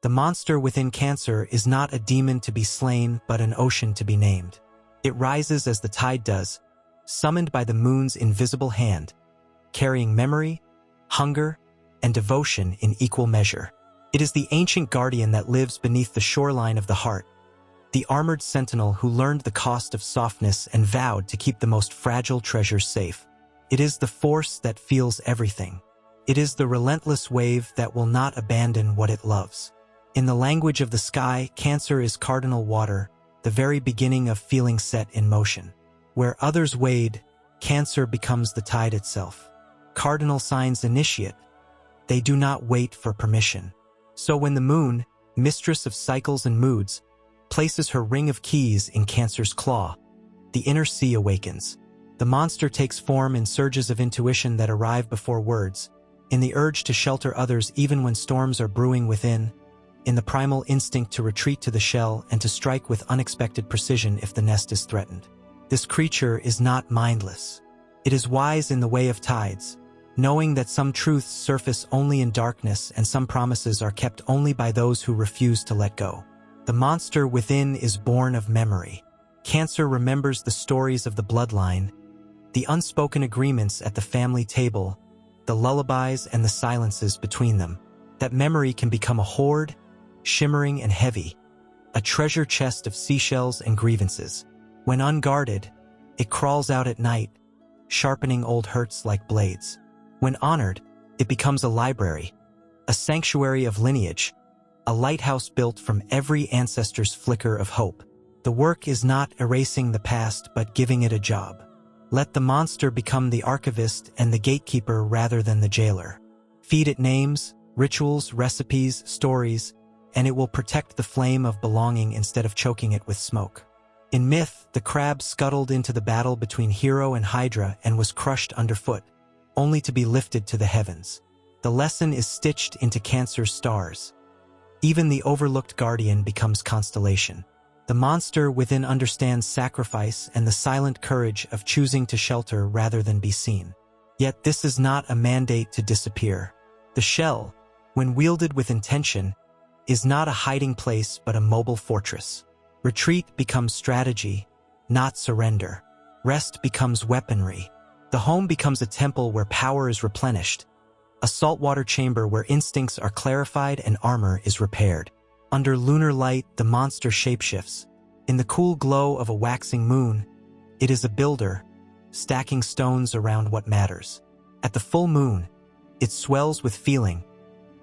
The monster within Cancer is not a demon to be slain but an ocean to be named. It rises as the tide does, summoned by the moon's invisible hand, carrying memory, hunger, and devotion in equal measure. It is the ancient guardian that lives beneath the shoreline of the heart, the armored sentinel who learned the cost of softness and vowed to keep the most fragile treasures safe. It is the force that feels everything. It is the relentless wave that will not abandon what it loves. In the language of the sky, Cancer is cardinal water, the very beginning of feeling set in motion. Where others wade, Cancer becomes the tide itself. Cardinal signs initiate. They do not wait for permission. So when the moon, mistress of cycles and moods, places her ring of keys in Cancer's claw, the inner sea awakens. The monster takes form in surges of intuition that arrive before words, in the urge to shelter others even when storms are brewing within, in the primal instinct to retreat to the shell and to strike with unexpected precision if the nest is threatened. This creature is not mindless. It is wise in the way of tides, knowing that some truths surface only in darkness and some promises are kept only by those who refuse to let go. The monster within is born of memory. Cancer remembers the stories of the bloodline, the unspoken agreements at the family table, the lullabies and the silences between them. That memory can become a hoard, shimmering and heavy, a treasure chest of seashells and grievances. When unguarded, it crawls out at night, sharpening old hurts like blades. When honored, it becomes a library, a sanctuary of lineage, a lighthouse built from every ancestor's flicker of hope. The work is not erasing the past but giving it a job. Let the monster become the archivist and the gatekeeper rather than the jailer. Feed it names, rituals, recipes, stories, and it will protect the flame of belonging instead of choking it with smoke. In myth, the crab scuttled into the battle between hero and Hydra and was crushed underfoot, only to be lifted to the heavens. The lesson is stitched into Cancer's stars. Even the overlooked guardian becomes constellation. The monster within understands sacrifice and the silent courage of choosing to shelter rather than be seen. Yet this is not a mandate to disappear. The shell, when wielded with intention, is not a hiding place but a mobile fortress. Retreat becomes strategy, not surrender. Rest becomes weaponry. The home becomes a temple where power is replenished, a saltwater chamber where instincts are clarified and armor is repaired. Under lunar light, the monster shapeshifts. In the cool glow of a waxing moon, it is a builder, stacking stones around what matters. At the full moon, it swells with feeling,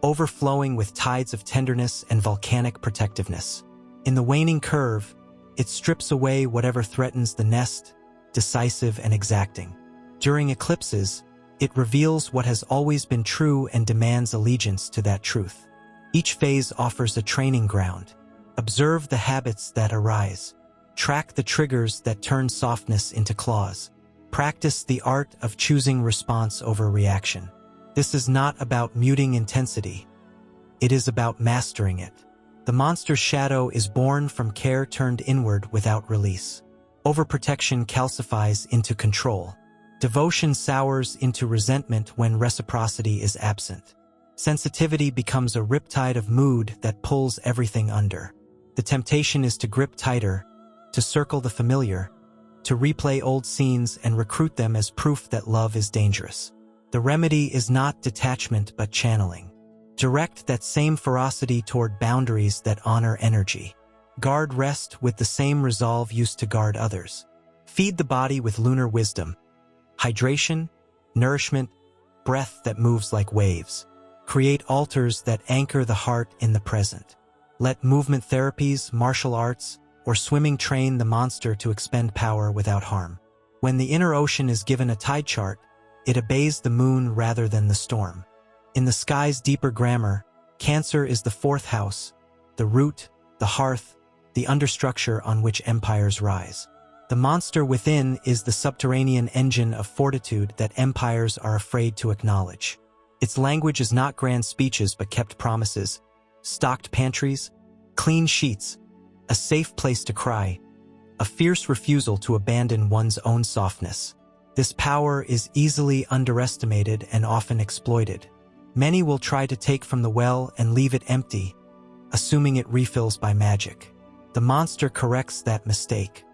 overflowing with tides of tenderness and volcanic protectiveness. In the waning curve, it strips away whatever threatens the nest, decisive and exacting. During eclipses, it reveals what has always been true and demands allegiance to that truth. Each phase offers a training ground. Observe the habits that arise. Track the triggers that turn softness into claws. Practice the art of choosing response over reaction. This is not about muting intensity. It is about mastering it. The monster's shadow is born from care turned inward without release. Overprotection calcifies into control. Devotion sours into resentment when reciprocity is absent. Sensitivity becomes a riptide of mood that pulls everything under. The temptation is to grip tighter, to circle the familiar, to replay old scenes and recruit them as proof that love is dangerous. The remedy is not detachment but channeling. Direct that same ferocity toward boundaries that honor energy. Guard rest with the same resolve used to guard others. Feed the body with lunar wisdom. Hydration, nourishment, breath that moves like waves. Create altars that anchor the heart in the present. Let movement therapies, martial arts, or swimming train the monster to expend power without harm. When the inner ocean is given a tide chart, it obeys the moon rather than the storm. In the sky's deeper grammar, Cancer is the fourth house, the root, the hearth, the understructure on which empires rise. The monster within is the subterranean engine of fortitude that empires are afraid to acknowledge. Its language is not grand speeches but kept promises, stocked pantries, clean sheets, a safe place to cry, a fierce refusal to abandon one's own softness. This power is easily underestimated and often exploited. Many will try to take from the well and leave it empty, assuming it refills by magic. The monster corrects that mistake.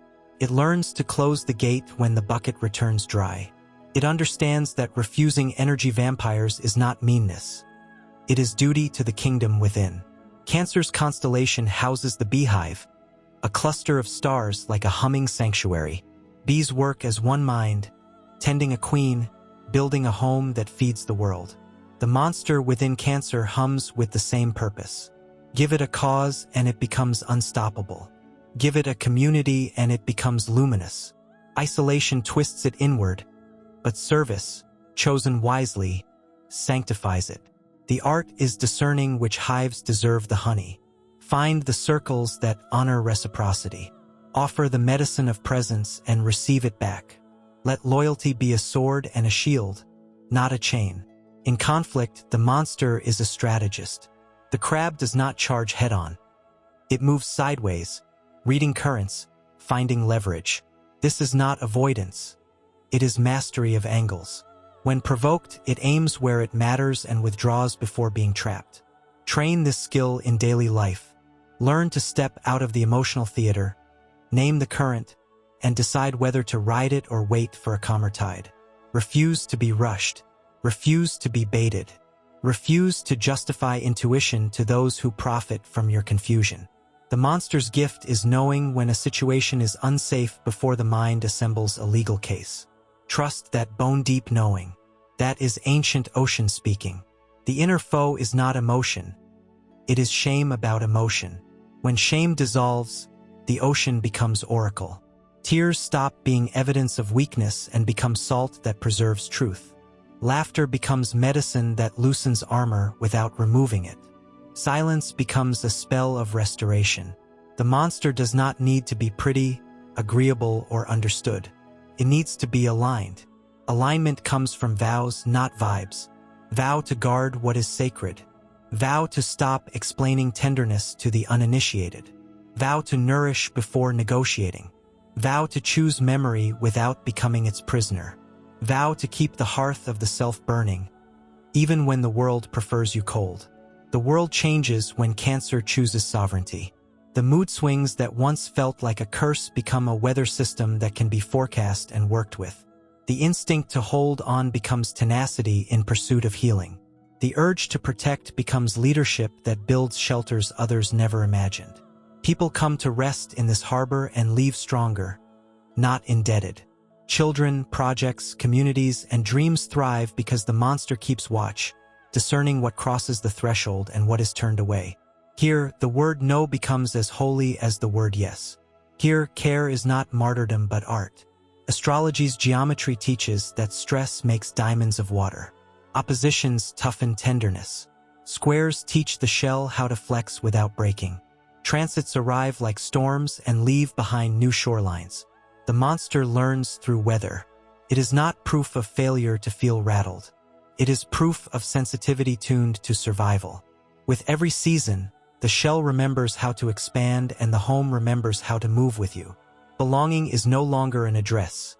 It learns to close the gate when the bucket returns dry. It understands that refusing energy vampires is not meanness. It is duty to the kingdom within. Cancer's constellation houses the beehive, a cluster of stars like a humming sanctuary. Bees work as one mind, tending a queen, building a home that feeds the world. The monster within Cancer hums with the same purpose. Give it a cause and it becomes unstoppable. Give it a community and it becomes luminous. Isolation twists it inward, but service, chosen wisely, sanctifies it. The art is discerning which hives deserve the honey. Find the circles that honor reciprocity. Offer the medicine of presence and receive it back. Let loyalty be a sword and a shield, not a chain. In conflict, the monster is a strategist. The crab does not charge head-on. It moves sideways, reading currents, finding leverage. This is not avoidance. It is mastery of angles. When provoked, it aims where it matters and withdraws before being trapped. Train this skill in daily life. Learn to step out of the emotional theater, name the current, and decide whether to ride it or wait for a calmer tide. Refuse to be rushed. Refuse to be baited. Refuse to justify intuition to those who profit from your confusion. The monster's gift is knowing when a situation is unsafe before the mind assembles a legal case. Trust that bone-deep knowing. That is ancient ocean speaking. The inner foe is not emotion. It is shame about emotion. When shame dissolves, the ocean becomes oracle. Tears stop being evidence of weakness and become salt that preserves truth. Laughter becomes medicine that loosens armor without removing it. Silence becomes a spell of restoration. The monster does not need to be pretty, agreeable, or understood. It needs to be aligned. Alignment comes from vows, not vibes. Vow to guard what is sacred. Vow to stop explaining tenderness to the uninitiated. Vow to nourish before negotiating. Vow to choose memory without becoming its prisoner. Vow to keep the hearth of the self burning, even when the world prefers you cold. The world changes when Cancer chooses sovereignty. The mood swings that once felt like a curse become a weather system that can be forecast and worked with. The instinct to hold on becomes tenacity in pursuit of healing. The urge to protect becomes leadership that builds shelters others never imagined. People come to rest in this harbor and leave stronger, not indebted. Children, projects, communities, and dreams thrive because the monster keeps watch, discerning what crosses the threshold and what is turned away. Here, the word no becomes as holy as the word yes. Here, care is not martyrdom but art. Astrology's geometry teaches that stress makes diamonds of water. Oppositions toughen tenderness. Squares teach the shell how to flex without breaking. Transits arrive like storms and leave behind new shorelines. The monster learns through weather. It is not proof of failure to feel rattled. It is proof of sensitivity tuned to survival. With every season, the shell remembers how to expand and the home remembers how to move with you. Belonging is no longer an address.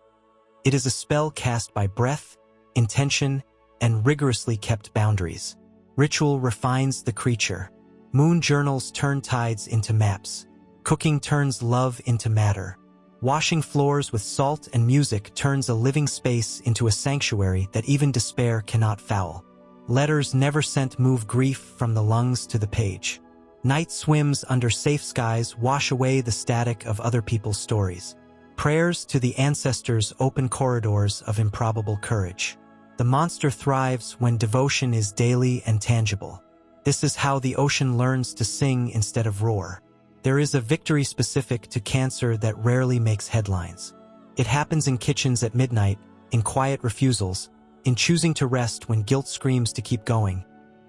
It is a spell cast by breath, intention, and rigorously kept boundaries. Ritual refines the creature. Moon journals turn tides into maps. Cooking turns love into matter. Washing floors with salt and music turns a living space into a sanctuary that even despair cannot foul. Letters never sent move grief from the lungs to the page. Night swims under safe skies wash away the static of other people's stories. Prayers to the ancestors open corridors of improbable courage. The monster thrives when devotion is daily and tangible. This is how the ocean learns to sing instead of roar. There is a victory specific to Cancer that rarely makes headlines. It happens in kitchens at midnight, in quiet refusals, in choosing to rest when guilt screams to keep going,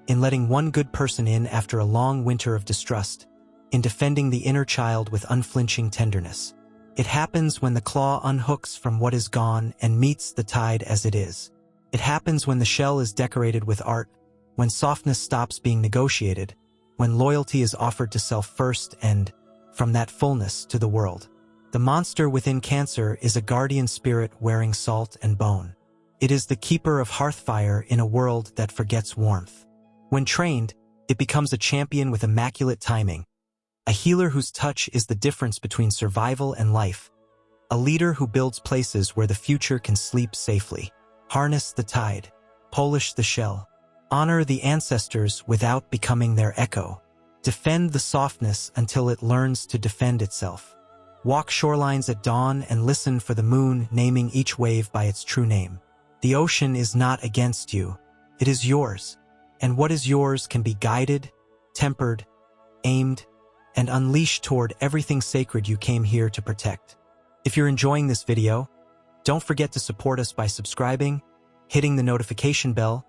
in letting one good person in after a long winter of distrust, in defending the inner child with unflinching tenderness. It happens when the claw unhooks from what is gone and meets the tide as it is. It happens when the shell is decorated with art, when softness stops being negotiated, when loyalty is offered to self first and, from that fullness, to the world. The monster within Cancer is a guardian spirit wearing salt and bone. It is the keeper of hearthfire in a world that forgets warmth. When trained, It becomes a champion with immaculate timing, a healer whose touch is the difference between survival and life, a leader who builds places where the future can sleep safely. Harness the tide, polish the shell, honor the ancestors without becoming their echo, defend the softness until it learns to defend itself. Walk shorelines at dawn and listen for the moon naming each wave by its true name. The ocean is not against you, it is yours, and what is yours can be guided, tempered, aimed, and unleashed toward everything sacred you came here to protect. If you're enjoying this video, don't forget to support us by subscribing, hitting the notification bell,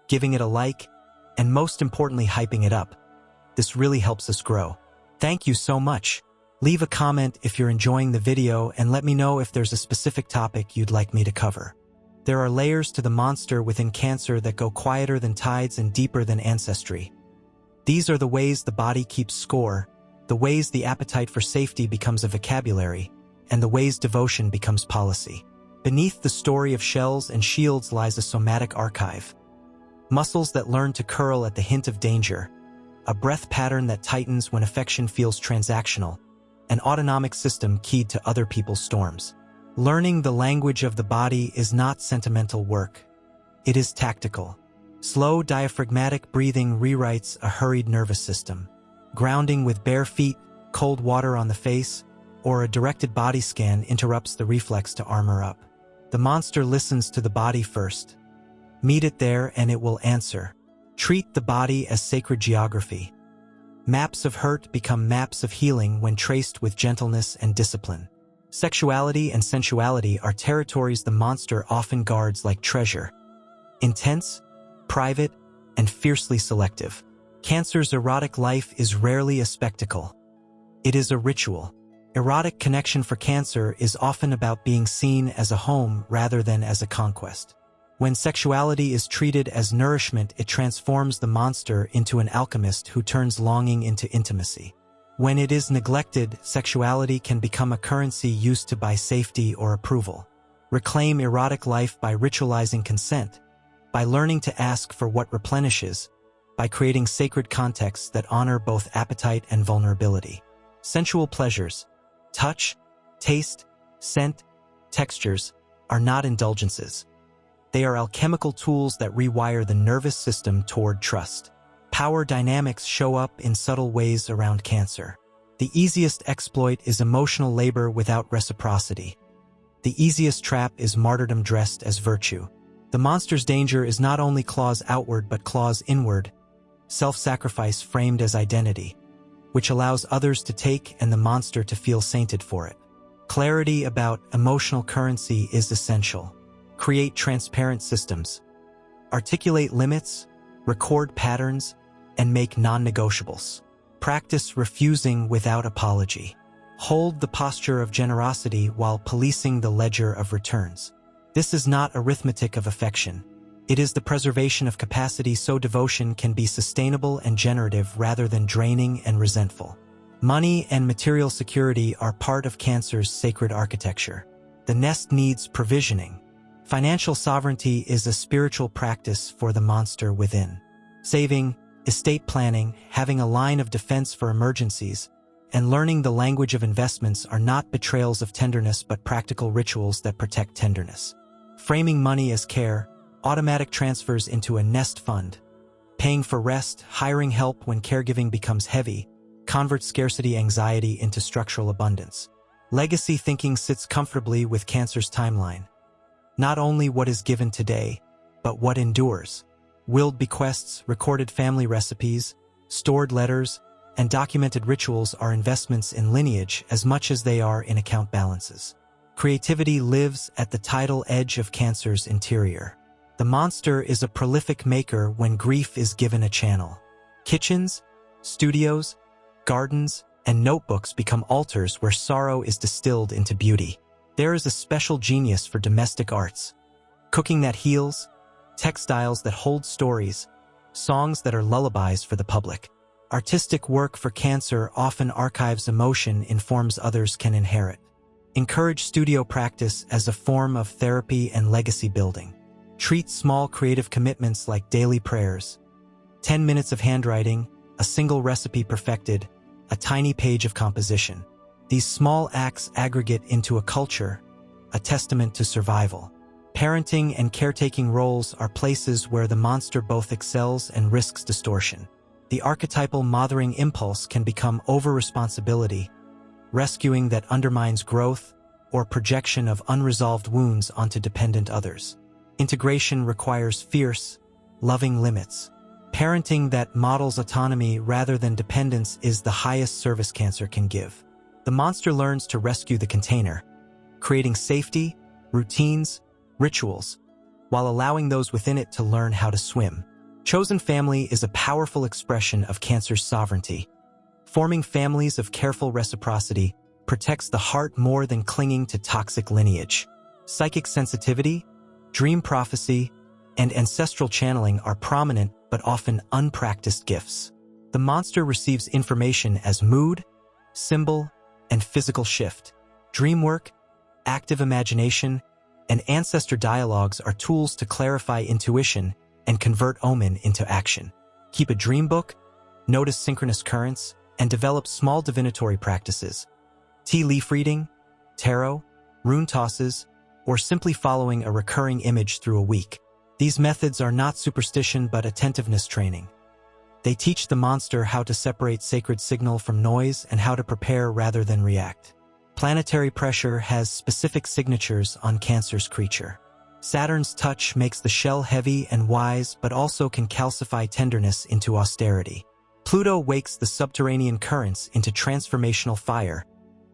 giving it a like, and most importantly, hyping it up. This really helps us grow. Thank you so much. Leave a comment if you're enjoying the video and let me know if there's a specific topic you'd like me to cover. There are layers to the monster within Cancer that go quieter than tides and deeper than ancestry. These are the ways the body keeps score, the ways the appetite for safety becomes a vocabulary, and the ways devotion becomes policy. Beneath the story of shells and shields lies a somatic archive. Muscles that learn to curl at the hint of danger, a breath pattern that tightens when affection feels transactional, an autonomic system keyed to other people's storms. Learning the language of the body is not sentimental work. It is tactical. Slow diaphragmatic breathing rewrites a hurried nervous system. Grounding with bare feet, cold water on the face, or a directed body scan interrupts the reflex to armor up. The monster listens to the body first. Meet it there and it will answer. Treat the body as sacred geography. Maps of hurt become maps of healing when traced with gentleness and discipline. Sexuality and sensuality are territories the monster often guards like treasure. Intense, private, and fiercely selective. Cancer's erotic life is rarely a spectacle. It is a ritual. Erotic connection for Cancer is often about being seen as a home rather than as a conquest. When sexuality is treated as nourishment, it transforms the monster into an alchemist who turns longing into intimacy. When it is neglected, sexuality can become a currency used to buy safety or approval. Reclaim erotic life by ritualizing consent, by learning to ask for what replenishes, by creating sacred contexts that honor both appetite and vulnerability. Sensual pleasures, touch, taste, scent, textures, are not indulgences. They are alchemical tools that rewire the nervous system toward trust. Power dynamics show up in subtle ways around Cancer. The easiest exploit is emotional labor without reciprocity. The easiest trap is martyrdom dressed as virtue. The monster's danger is not only claws outward but claws inward, self-sacrifice framed as identity, which allows others to take and the monster to feel sainted for it. Clarity about emotional currency is essential. Create transparent systems. Articulate limits, record patterns, and make non-negotiables. Practice refusing without apology. Hold the posture of generosity while policing the ledger of returns. This is not arithmetic of affection. It is the preservation of capacity so devotion can be sustainable and generative rather than draining and resentful. Money and material security are part of Cancer's sacred architecture. The nest needs provisioning. Financial sovereignty is a spiritual practice for the monster within. Saving, estate planning, having a line of defense for emergencies, and learning the language of investments are not betrayals of tenderness but practical rituals that protect tenderness. Framing money as care, automatic transfers into a nest fund, paying for rest, hiring help when caregiving becomes heavy, convert scarcity anxiety into structural abundance. Legacy thinking sits comfortably with Cancer's timeline. Not only what is given today, but what endures. Willed bequests, recorded family recipes, stored letters, and documented rituals are investments in lineage as much as they are in account balances. Creativity lives at the tidal edge of Cancer's interior. The monster is a prolific maker when grief is given a channel. Kitchens, studios, gardens, and notebooks become altars where sorrow is distilled into beauty. There is a special genius for domestic arts. Cooking that heals, textiles that hold stories, songs that are lullabies for the public. Artistic work for Cancer often archives emotion in forms others can inherit. Encourage studio practice as a form of therapy and legacy building. Treat small creative commitments like daily prayers. 10 minutes of handwriting, a single recipe perfected, a tiny page of composition. These small acts aggregate into a culture, a testament to survival. Parenting and caretaking roles are places where the monster both excels and risks distortion. The archetypal mothering impulse can become over-responsibility, rescuing that undermines growth, or projection of unresolved wounds onto dependent others. Integration requires fierce, loving limits. Parenting that models autonomy rather than dependence is the highest service Cancer can give. The monster learns to rescue the container, creating safety, routines, rituals, while allowing those within it to learn how to swim. Chosen family is a powerful expression of Cancer's sovereignty. Forming families of careful reciprocity protects the heart more than clinging to toxic lineage. Psychic sensitivity, dream prophecy, and ancestral channeling are prominent but often unpracticed gifts. The monster receives information as mood, symbol, and physical shift. Dream work, active imagination, and ancestor dialogues are tools to clarify intuition and convert omen into action. Keep a dream book, notice synchronous currents, and develop small divinatory practices. Tea leaf reading, tarot, rune tosses, or simply following a recurring image through a week. These methods are not superstition but attentiveness training. They teach the monster how to separate sacred signal from noise and how to prepare rather than react. Planetary pressure has specific signatures on Cancer's creature. Saturn's touch makes the shell heavy and wise but also can calcify tenderness into austerity. Pluto wakes the subterranean currents into transformational fire,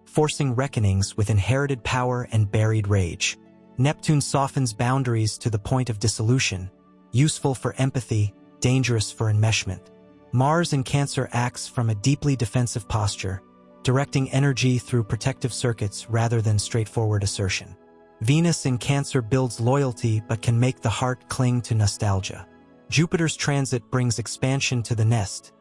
forcing reckonings with inherited power and buried rage. Neptune softens boundaries to the point of dissolution, useful for empathy, dangerous for enmeshment. Mars in Cancer acts from a deeply defensive posture, directing energy through protective circuits rather than straightforward assertion. Venus in Cancer builds loyalty but can make the heart cling to nostalgia. Jupiter's transit brings expansion to the nest,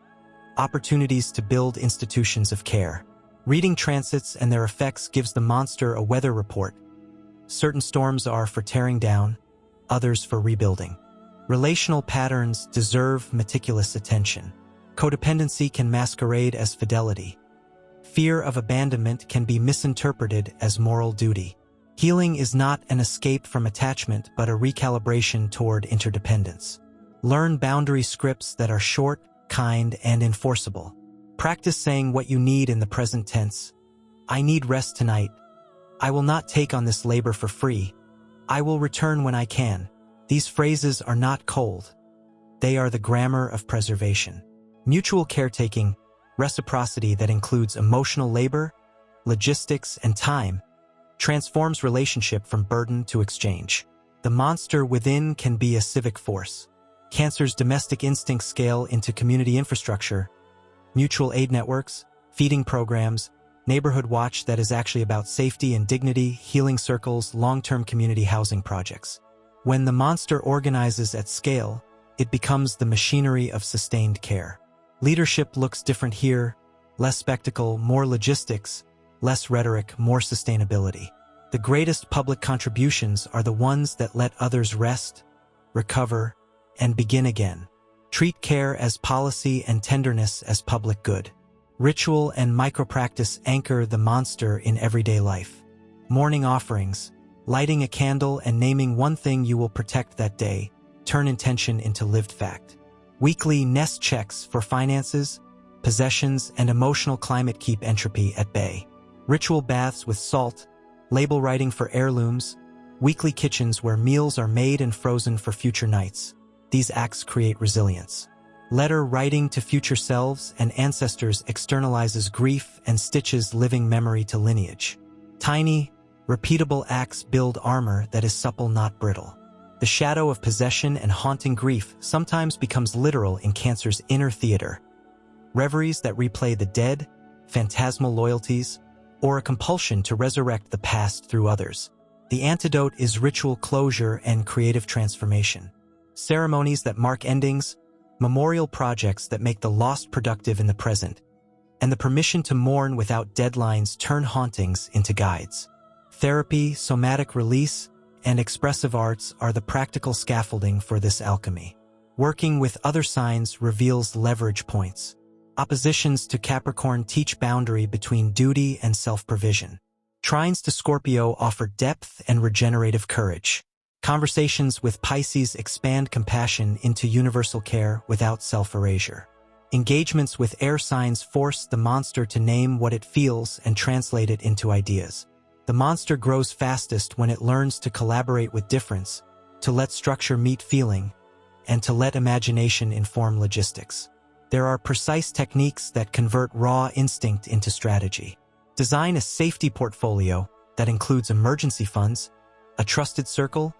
opportunities to build institutions of care. Reading transits and their effects gives the monster a weather report. Certain storms are for tearing down, others for rebuilding. Relational patterns deserve meticulous attention. Codependency can masquerade as fidelity. Fear of abandonment can be misinterpreted as moral duty. Healing is not an escape from attachment but a recalibration toward interdependence. Learn boundary scripts that are short, kind, and enforceable. Practice saying what you need in the present tense. I need rest tonight. I will not take on this labor for free. I will return when I can. These phrases are not cold. They are the grammar of preservation. Mutual caretaking, reciprocity that includes emotional labor, logistics, and time, transforms relationship from burden to exchange. The monster within can be a civic force. Cancer's domestic instincts scale into community infrastructure, mutual aid networks, feeding programs, neighborhood watch that is actually about safety and dignity, healing circles, long-term community housing projects. When the monster organizes at scale, it becomes the machinery of sustained care. Leadership looks different here, less spectacle, more logistics, less rhetoric, more sustainability. The greatest public contributions are the ones that let others rest, recover, and begin again. Treat care as policy and tenderness as public good. Ritual and micropractice anchor the monster in everyday life. Morning offerings, lighting a candle and naming one thing you will protect that day, turn intention into lived fact. Weekly nest checks for finances, possessions, and emotional climate keep entropy at bay. Ritual baths with salt, label writing for heirlooms, weekly kitchens where meals are made and frozen for future nights. These acts create resilience. Letter writing to future selves and ancestors externalizes grief and stitches living memory to lineage. Tiny, repeatable acts build armor that is supple, not brittle. The shadow of possession and haunting grief sometimes becomes literal in Cancer's inner theater. Reveries that replay the dead, phantasmal loyalties, or a compulsion to resurrect the past through others. The antidote is ritual closure and creative transformation. Ceremonies that mark endings, memorial projects that make the lost productive in the present, and the permission to mourn without deadlines turn hauntings into guides. Therapy, somatic release, and expressive arts are the practical scaffolding for this alchemy. Working with other signs reveals leverage points. Oppositions to Capricorn teach boundary between duty and self-provision. Trines to Scorpio offer depth and regenerative courage. Conversations with Pisces expand compassion into universal care without self-erasure. Engagements with air signs force the monster to name what it feels and translate it into ideas. The monster grows fastest when it learns to collaborate with difference, to let structure meet feeling, and to let imagination inform logistics. There are precise techniques that convert raw instinct into strategy. Design a safety portfolio that includes emergency funds, a trusted circle,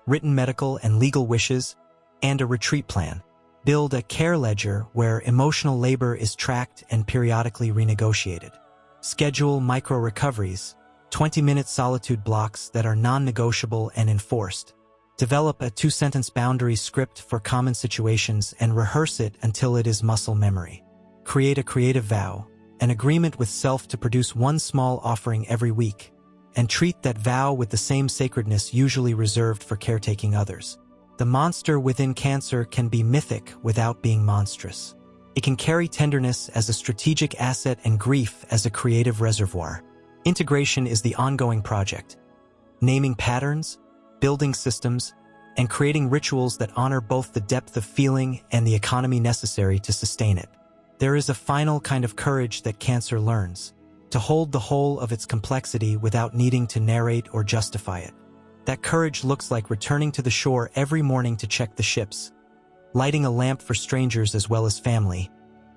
written medical and legal wishes, and a retreat plan. Build a care ledger where emotional labor is tracked and periodically renegotiated. Schedule micro-recoveries, 20-minute solitude blocks that are non-negotiable and enforced. Develop a 2-sentence boundary script for common situations and rehearse it until it is muscle memory. Create a creative vow, an agreement with self to produce one small offering every week, and treat that vow with the same sacredness usually reserved for caretaking others. The monster within Cancer can be mythic without being monstrous. It can carry tenderness as a strategic asset and grief as a creative reservoir. Integration is the ongoing project. Naming patterns, building systems, and creating rituals that honor both the depth of feeling and the economy necessary to sustain it. There is a final kind of courage that Cancer learns, to hold the whole of its complexity without needing to narrate or justify it. That courage looks like returning to the shore every morning to check the ships, lighting a lamp for strangers as well as family,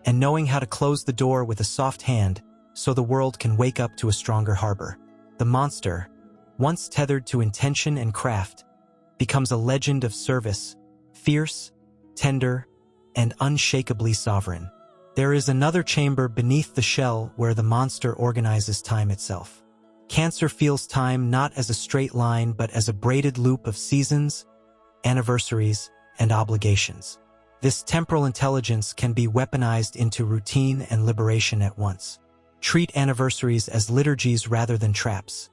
and knowing how to close the door with a soft hand so the world can wake up to a stronger harbor. The monster, once tethered to intention and craft, becomes a legend of service, fierce, tender, and unshakably sovereign. There is another chamber beneath the shell where the monster organizes time itself. Cancer feels time not as a straight line but as a braided loop of seasons, anniversaries, and obligations. This temporal intelligence can be weaponized into routine and liberation at once. Treat anniversaries as liturgies rather than traps.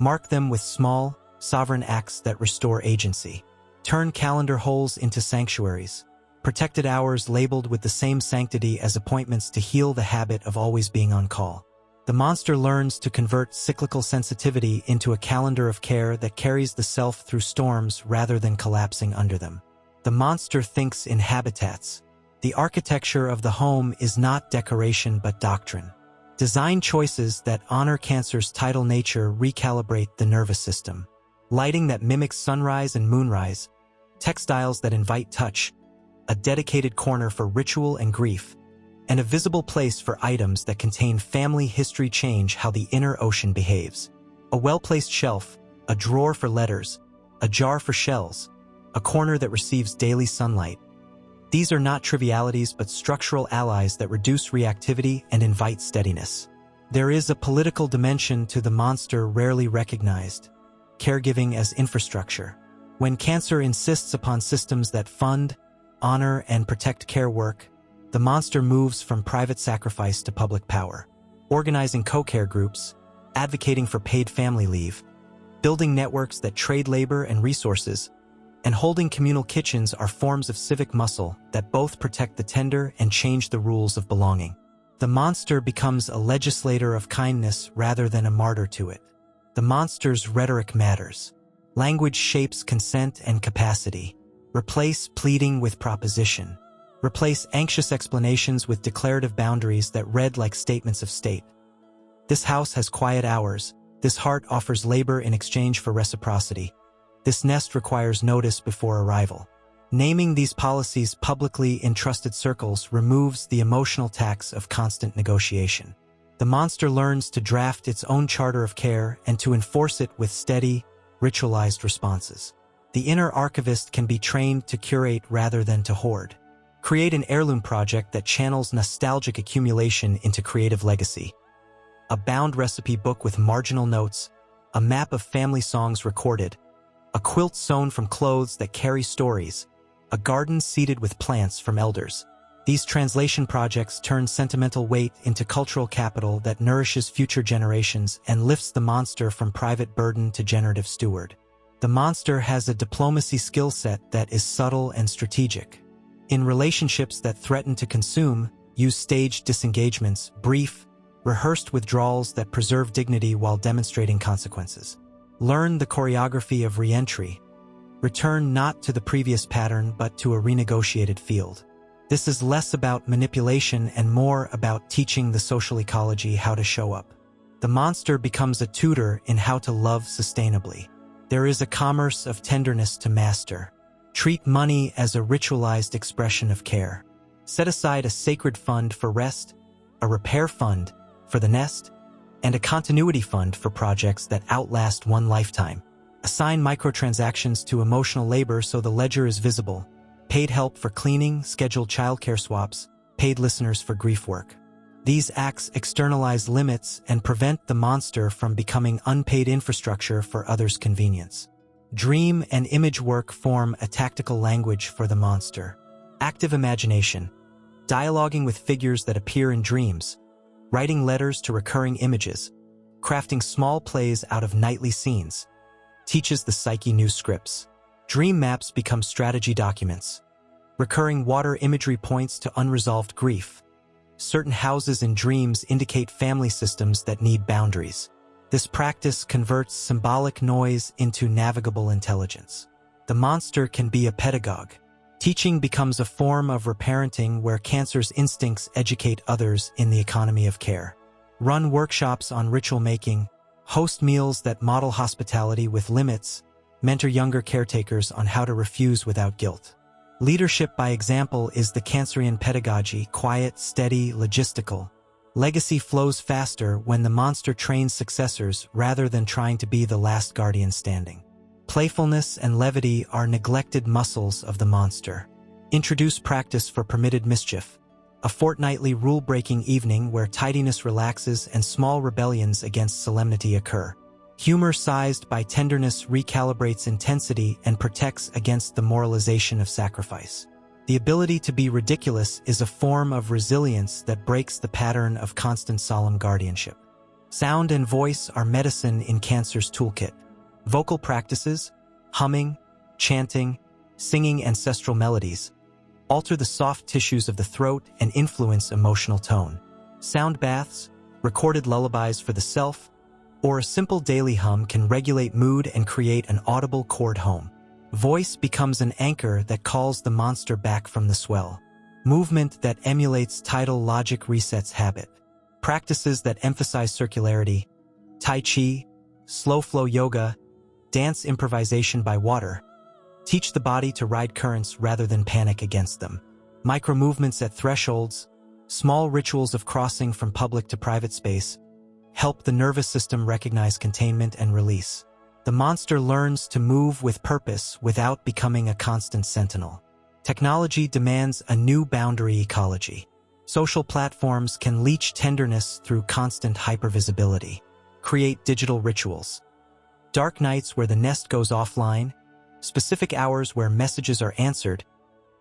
Mark them with small, sovereign acts that restore agency. Turn calendar holes into sanctuaries. Protected hours labeled with the same sanctity as appointments to heal the habit of always being on call. The monster learns to convert cyclical sensitivity into a calendar of care that carries the self through storms rather than collapsing under them. The monster thinks in habitats. The architecture of the home is not decoration but doctrine. Design choices that honor Cancer's tidal nature recalibrate the nervous system. Lighting that mimics sunrise and moonrise, textiles that invite touch, a dedicated corner for ritual and grief, and a visible place for items that contain family history change how the inner ocean behaves. A well-placed shelf, a drawer for letters, a jar for shells, a corner that receives daily sunlight. These are not trivialities but structural allies that reduce reactivity and invite steadiness. There is a political dimension to the monster rarely recognized, caregiving as infrastructure. When Cancer insists upon systems that fund, honor, and protect care work, the monster moves from private sacrifice to public power. Organizing co-care groups, advocating for paid family leave, building networks that trade labor and resources, and holding communal kitchens are forms of civic muscle that both protect the tender and change the rules of belonging. The monster becomes a legislator of kindness rather than a martyr to it. The monster's rhetoric matters. Language shapes consent and capacity. Replace pleading with proposition. Replace anxious explanations with declarative boundaries that read like statements of state. This house has quiet hours. This heart offers labor in exchange for reciprocity. This nest requires notice before arrival. Naming these policies publicly in trusted circles removes the emotional tax of constant negotiation. The monster learns to draft its own charter of care and to enforce it with steady, ritualized responses. The inner archivist can be trained to curate rather than to hoard. Create an heirloom project that channels nostalgic accumulation into creative legacy. A bound recipe book with marginal notes, a map of family songs recorded, a quilt sewn from clothes that carry stories, a garden seeded with plants from elders. These translation projects turn sentimental weight into cultural capital that nourishes future generations and lifts the monster from private burden to generative steward. The monster has a diplomacy skill set that is subtle and strategic. In relationships that threaten to consume, use staged disengagements, brief, rehearsed withdrawals that preserve dignity while demonstrating consequences. Learn the choreography of re-entry. Return not to the previous pattern but to a renegotiated field. This is less about manipulation and more about teaching the social ecology how to show up. The monster becomes a tutor in how to love sustainably. There is a commerce of tenderness to master. Treat money as a ritualized expression of care. Set aside a sacred fund for rest, a repair fund for the nest, and a continuity fund for projects that outlast one lifetime. Assign microtransactions to emotional labor so the ledger is visible. Paid help for cleaning, scheduled childcare swaps, paid listeners for grief work. These acts externalize limits and prevent the monster from becoming unpaid infrastructure for others' convenience. Dream and image work form a tactical language for the monster. Active imagination. Dialoguing with figures that appear in dreams. Writing letters to recurring images. Crafting small plays out of nightly scenes. Teaches the psyche new scripts. Dream maps become strategy documents. Recurring water imagery points to unresolved grief. Certain houses in dreams indicate family systems that need boundaries. This practice converts symbolic noise into navigable intelligence. The monster can be a pedagogue. Teaching becomes a form of reparenting where cancer's instincts educate others in the economy of care. Run workshops on ritual making, host meals that model hospitality with limits, mentor younger caretakers on how to refuse without guilt. Leadership by example is the Cancerian pedagogy, quiet, steady, logistical. Legacy flows faster when the monster trains successors rather than trying to be the last guardian standing. Playfulness and levity are neglected muscles of the monster. Introduce practice for permitted mischief, a fortnightly rule-breaking evening where tidiness relaxes and small rebellions against solemnity occur. Humor sized by tenderness recalibrates intensity and protects against the moralization of sacrifice. The ability to be ridiculous is a form of resilience that breaks the pattern of constant solemn guardianship. Sound and voice are medicine in Cancer's toolkit. Vocal practices, humming, chanting, singing ancestral melodies, alter the soft tissues of the throat and influence emotional tone. Sound baths, recorded lullabies for the self, or a simple daily hum can regulate mood and create an audible chord home. Voice becomes an anchor that calls the monster back from the swell. Movement that emulates tidal logic resets habit. Practices that emphasize circularity, Tai Chi, slow flow yoga, dance improvisation by water, teach the body to ride currents rather than panic against them. Micro-movements at thresholds, small rituals of crossing from public to private space, help the nervous system recognize containment and release. The monster learns to move with purpose without becoming a constant sentinel. Technology demands a new boundary ecology. Social platforms can leech tenderness through constant hypervisibility. Create digital rituals. Dark nights where the nest goes offline, specific hours where messages are answered,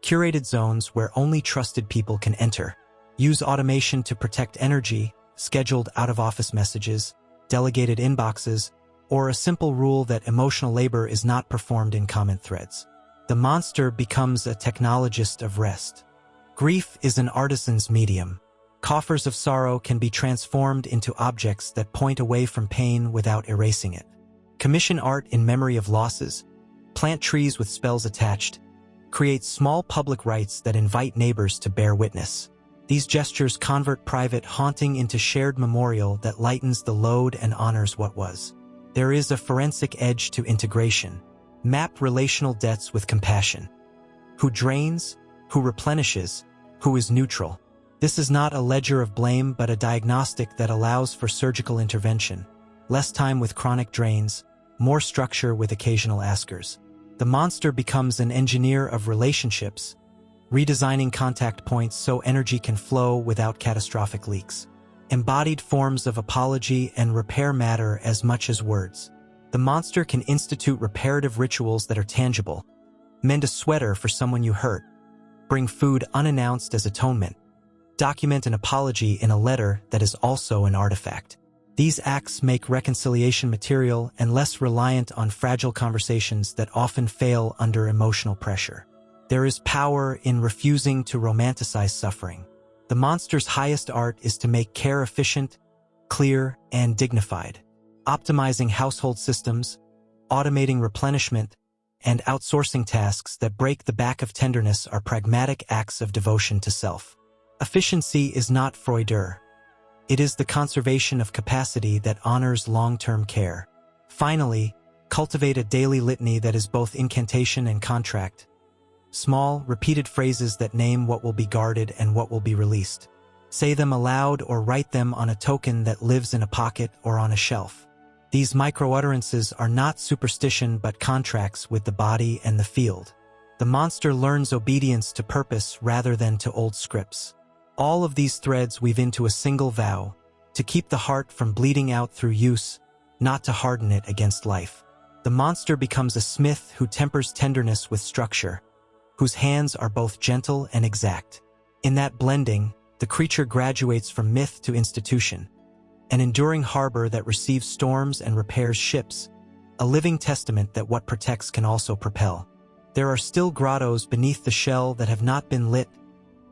curated zones where only trusted people can enter. Use automation to protect energy, scheduled out-of-office messages, delegated inboxes, or a simple rule that emotional labor is not performed in comment threads. The monster becomes a technologist of rest. Grief is an artisan's medium. Coffers of sorrow can be transformed into objects that point away from pain without erasing it. Commission art in memory of losses, plant trees with spells attached, create small public rites that invite neighbors to bear witness. These gestures convert private haunting into shared memorial that lightens the load and honors what was. There is a forensic edge to integration. Map relational debts with compassion. Who drains, who replenishes, who is neutral. This is not a ledger of blame but a diagnostic that allows for surgical intervention. Less time with chronic drains, more structure with occasional askers. The monster becomes an engineer of relationships, redesigning contact points so energy can flow without catastrophic leaks. Embodied forms of apology and repair matter as much as words. The monster can institute reparative rituals that are tangible. Mend a sweater for someone you hurt. Bring food unannounced as atonement. Document an apology in a letter that is also an artifact. These acts make reconciliation material and less reliant on fragile conversations that often fail under emotional pressure. There is power in refusing to romanticize suffering. The monster's highest art is to make care efficient, clear, and dignified. Optimizing household systems, automating replenishment, and outsourcing tasks that break the back of tenderness are pragmatic acts of devotion to self. Efficiency is not Freudier. It is the conservation of capacity that honors long-term care. Finally, cultivate a daily litany that is both incantation and contract. Small, repeated phrases that name what will be guarded and what will be released. Say them aloud or write them on a token that lives in a pocket or on a shelf. These micro-utterances are not superstition but contracts with the body and the field. The monster learns obedience to purpose rather than to old scripts. All of these threads weave into a single vow, to keep the heart from bleeding out through use, not to harden it against life. The monster becomes a smith who tempers tenderness with structure, whose hands are both gentle and exact. In that blending, the creature graduates from myth to institution, an enduring harbor that receives storms and repairs ships, a living testament that what protects can also propel. There are still grottos beneath the shell that have not been lit,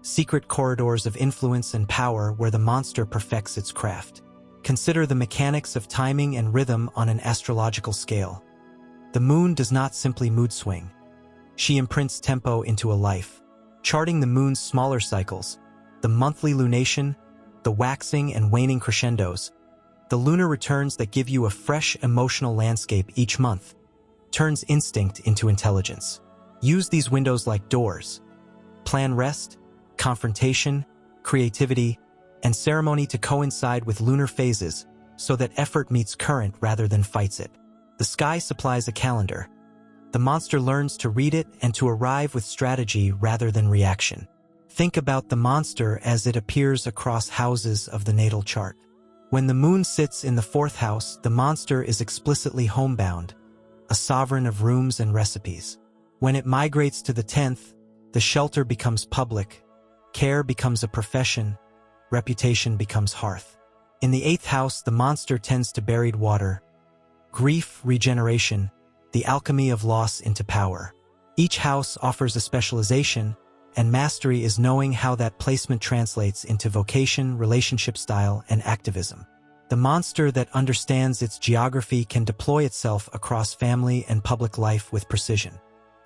secret corridors of influence and power where the monster perfects its craft. Consider the mechanics of timing and rhythm on an astrological scale. The moon does not simply mood swing. She imprints tempo into a life, charting the moon's smaller cycles, the monthly lunation, the waxing and waning crescendos, the lunar returns that give you a fresh emotional landscape each month, turns instinct into intelligence. Use these windows like doors. Plan rest, confrontation, creativity, and ceremony to coincide with lunar phases so that effort meets current rather than fights it. The sky supplies a calendar. The monster learns to read it and to arrive with strategy rather than reaction. Think about the monster as it appears across houses of the natal chart. When the moon sits in the 4th house, the monster is explicitly homebound, a sovereign of rooms and recipes. When it migrates to the 10th, the shelter becomes public, care becomes a profession, reputation becomes hearth. In the 8th house, the monster tends to buried water, grief, regeneration, the alchemy of loss into power. Each house offers a specialization, and mastery is knowing how that placement translates into vocation, relationship style, and activism. The monster that understands its geography can deploy itself across family and public life with precision.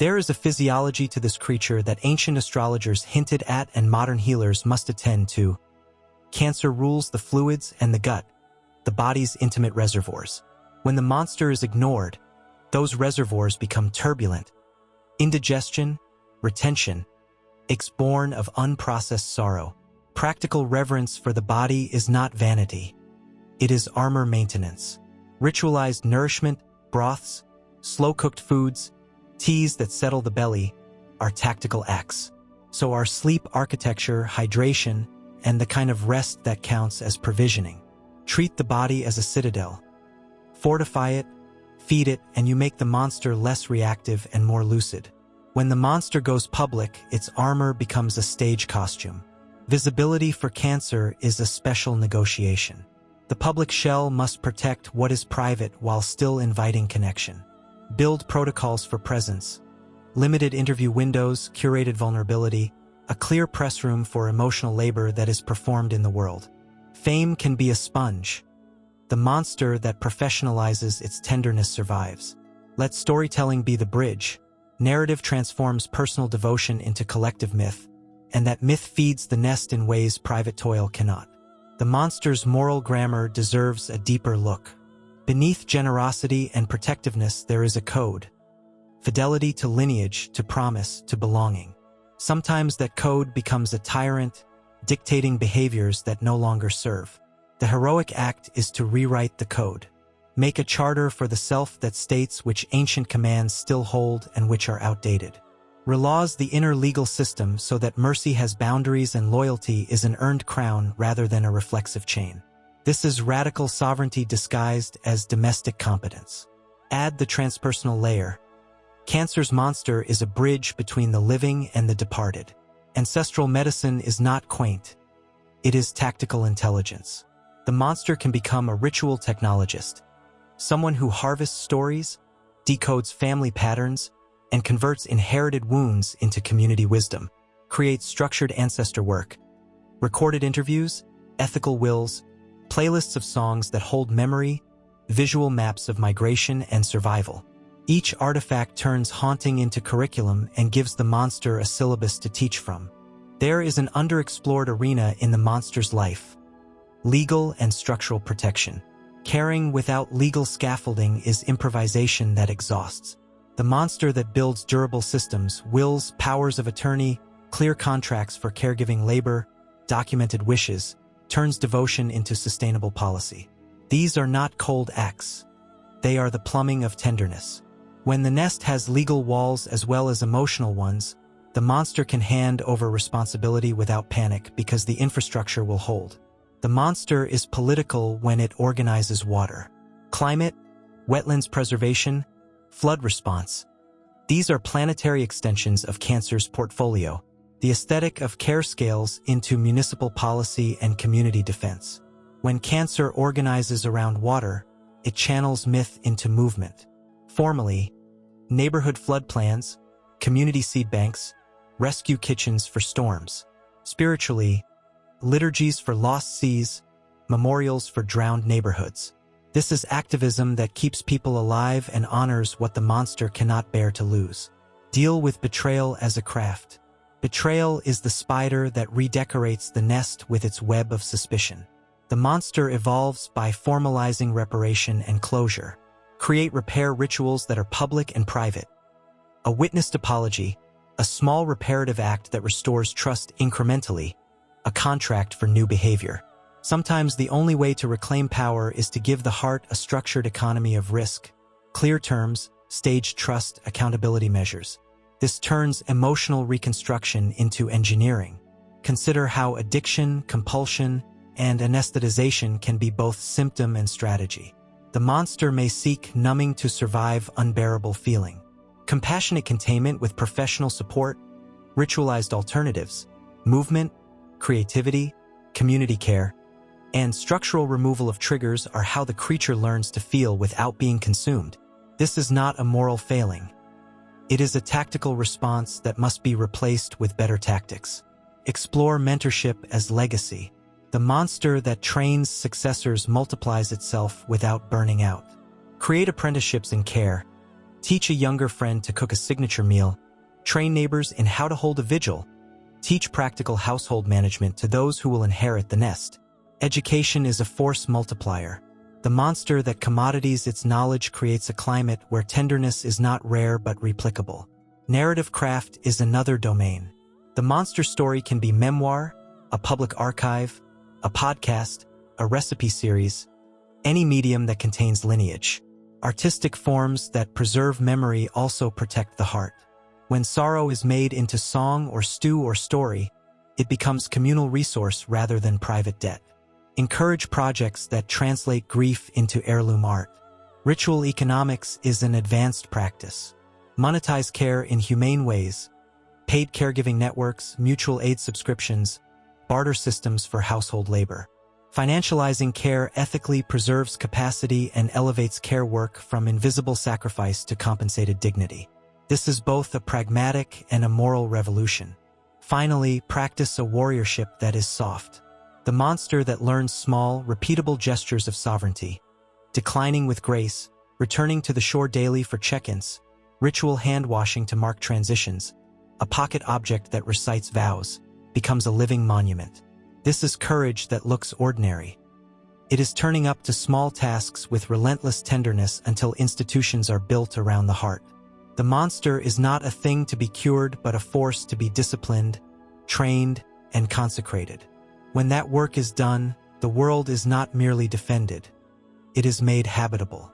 There is a physiology to this creature that ancient astrologers hinted at and modern healers must attend to. Cancer rules the fluids and the gut, the body's intimate reservoirs. When the monster is ignored, those reservoirs become turbulent. Indigestion, retention, aches born of unprocessed sorrow. Practical reverence for the body is not vanity. It is armor maintenance. Ritualized nourishment, broths, slow-cooked foods, teas that settle the belly are tactical acts. So are sleep architecture, hydration, and the kind of rest that counts as provisioning. Treat the body as a citadel. Fortify it, feed it, and you make the monster less reactive and more lucid. When the monster goes public, its armor becomes a stage costume. Visibility for Cancer is a special negotiation. The public shell must protect what is private while still inviting connection. Build protocols for presence. Limited interview windows, curated vulnerability, a clear press room for emotional labor that is performed in the world. Fame can be a sponge. The monster that professionalizes its tenderness survives. Let storytelling be the bridge. Narrative transforms personal devotion into collective myth, and that myth feeds the nest in ways private toil cannot. The monster's moral grammar deserves a deeper look. Beneath generosity and protectiveness there is a code. Fidelity to lineage, to promise, to belonging. Sometimes that code becomes a tyrant, dictating behaviors that no longer serve. The heroic act is to rewrite the code. Make a charter for the self that states which ancient commands still hold and which are outdated. Relaws the inner legal system so that mercy has boundaries and loyalty is an earned crown rather than a reflexive chain. This is radical sovereignty disguised as domestic competence. Add the transpersonal layer. Cancer's monster is a bridge between the living and the departed. Ancestral medicine is not quaint. It is tactical intelligence. The monster can become a ritual technologist, someone who harvests stories, decodes family patterns, and converts inherited wounds into community wisdom, creates structured ancestor work, recorded interviews, ethical wills, playlists of songs that hold memory, visual maps of migration and survival. Each artifact turns haunting into curriculum and gives the monster a syllabus to teach from. There is an underexplored arena in the monster's life: legal and structural protection. Caring without legal scaffolding is improvisation that exhausts. The monster that builds durable systems, wills, powers of attorney, clear contracts for caregiving labor, documented wishes, turns devotion into sustainable policy. These are not cold acts. They are the plumbing of tenderness. When the nest has legal walls as well as emotional ones, the monster can hand over responsibility without panic because the infrastructure will hold. The monster is political when it organizes water, climate, wetlands preservation, flood response. These are planetary extensions of Cancer's portfolio. The aesthetic of care scales into municipal policy and community defense. When Cancer organizes around water, it channels myth into movement. Formally, neighborhood flood plans, community seed banks, rescue kitchens for storms. Spiritually, liturgies for lost seas, memorials for drowned neighborhoods. This is activism that keeps people alive and honors what the monster cannot bear to lose. Deal with betrayal as a craft. Betrayal is the spider that redecorates the nest with its web of suspicion. The monster evolves by formalizing reparation and closure. Create repair rituals that are public and private. A witnessed apology, a small reparative act that restores trust incrementally, a contract for new behavior. Sometimes the only way to reclaim power is to give the heart a structured economy of risk, clear terms, staged trust, accountability measures. This turns emotional reconstruction into engineering. Consider how addiction, compulsion, and anesthetization can be both symptom and strategy. The monster may seek numbing to survive unbearable feeling. Compassionate containment with professional support, ritualized alternatives, movement, creativity, community care, and structural removal of triggers are how the creature learns to feel without being consumed. This is not a moral failing. It is a tactical response that must be replaced with better tactics. Explore mentorship as legacy. The monster that trains successors multiplies itself without burning out. Create apprenticeships in care. Teach a younger friend to cook a signature meal. Train neighbors in how to hold a vigil. Teach practical household management to those who will inherit the nest. Education is a force multiplier. The monster that commodities its knowledge creates a climate where tenderness is not rare but replicable. Narrative craft is another domain. The monster story can be memoir, a public archive, a podcast, a recipe series, any medium that contains lineage. Artistic forms that preserve memory also protect the heart. When sorrow is made into song or stew or story, it becomes communal resource rather than private debt. Encourage projects that translate grief into heirloom art. Ritual economics is an advanced practice. Monetize care in humane ways. Paid caregiving networks, mutual aid subscriptions, barter systems for household labor. Financializing care ethically preserves capacity and elevates care work from invisible sacrifice to compensated dignity. This is both a pragmatic and a moral revolution. Finally, practice a warriorship that is soft. The monster that learns small, repeatable gestures of sovereignty, declining with grace, returning to the shore daily for check-ins, ritual hand-washing to mark transitions, a pocket object that recites vows, becomes a living monument. This is courage that looks ordinary. It is turning up to small tasks with relentless tenderness until institutions are built around the heart. The monster is not a thing to be cured but a force to be disciplined, trained, and consecrated. When that work is done, the world is not merely defended. It is made habitable.